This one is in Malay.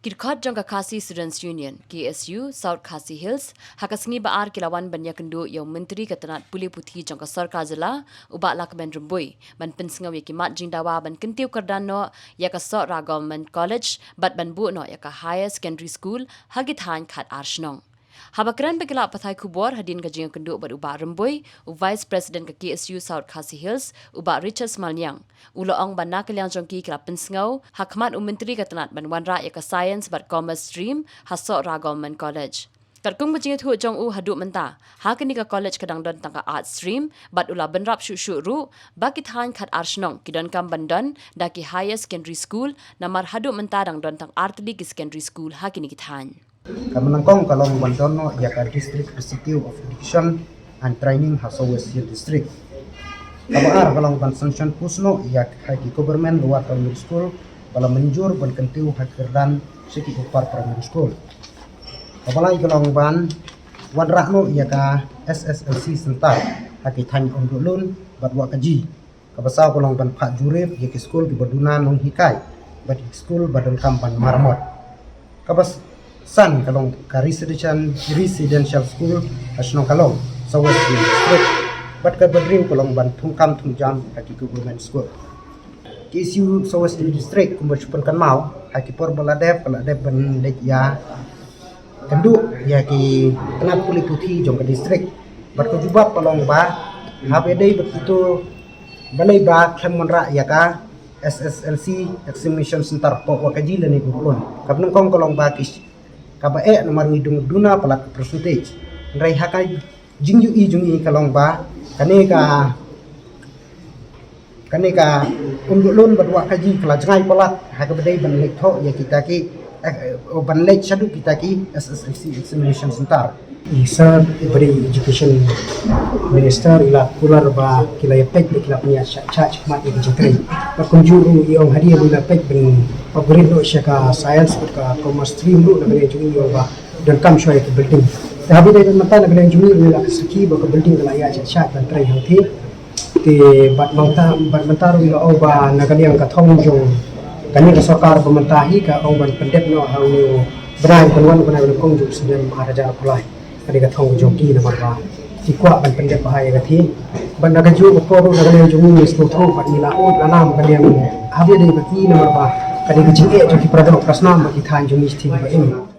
Kirkot jangka Khasi Students Union KSU South Khasi Hills hakasngi baar kilawan banya kendu yang menteri ketenat puli putih jangka sarkar jela ubak lakben rumbui ban pensengau yakimat jingdawa ban kentiu kerdano yaka sok ra government college bat ban bu no yaka higher secondary school hagit han khat arshnong. Habakran begala pathai kubor hadin ka jinga kendu bat ubak rumbui vice president ke KSU South Khasi Hills ubak Richard Malnyang uloong ban nakaliang jongki kila pensengau hakmat menteri ketenat ban wanra yaka science bat commerce stream hasok ra government college. Karkung bajingat hu jong u haduk menta hakini ka college kadang don tangka art stream bat ula benrap syu ru bakit han khat arshnong kidon kam bandon daki higher secondary school namar haduk menta dang don tang artli ki secondary school hakini kithan. Kamanangkong kalong bandono yaka District Institute of Education and Training Hasawes District. Kabaar kalong ban sanction pusno yak haki government luar primary school bala menjur ban kentiu hakirdan siki upar primary school. Kabalai kalong ban wadrakno yaka SSLC sentar haki tany ondulun bat wakaji. Kabasa kalong ban Pak Jurib yaki school di Baduna nong hikai bat school badan kampan marmot. Kabas san kalong ka residential school asno kalong sa West District bat ka badriw kalong ban thungkam thungjam haki government school KSU sa West District kumbachupan kan mau haki por baladep ban lejya kendu yaki tenat puli putih jong ka district bat ka jubab kalong ba habedai betul balai ba khamra yaka SSLC examination center po wakaji lani gurun kapnang kong kalong ba kis kabae nomor ngidung duna palak percentage rai hakai jungi kalong ba kaneka undulun badwa kaji kala jangai palat hakabedai ban lekho ya kita ki ban lek shadu kita ki SSLC examination center Sir beri education minister ila kular ba kila yapek kila punya charge mat di jitri kunjuru yang hadiah ila pek ben upgrade lo syaka science ka commerce stream lo na juni ba dan kam shoy ke building habi dai mata na galen juni ila siki ba ka building la ya cha ban trai hoti te bat manta ila ba na galiang ka thong jong kani ka sarkar pementahi ka ban pendek no hau berai penwan kong jong sedem maharaja kulai kadi ka thong joki na marba tikwa ban pendek bahaya gathi ban naga ju ko ro naga le jungi is ko thong ban ila o lanam kadi habi dei bati na marba kadi ka jinge joki prasna ma ki than jungi thi ba ini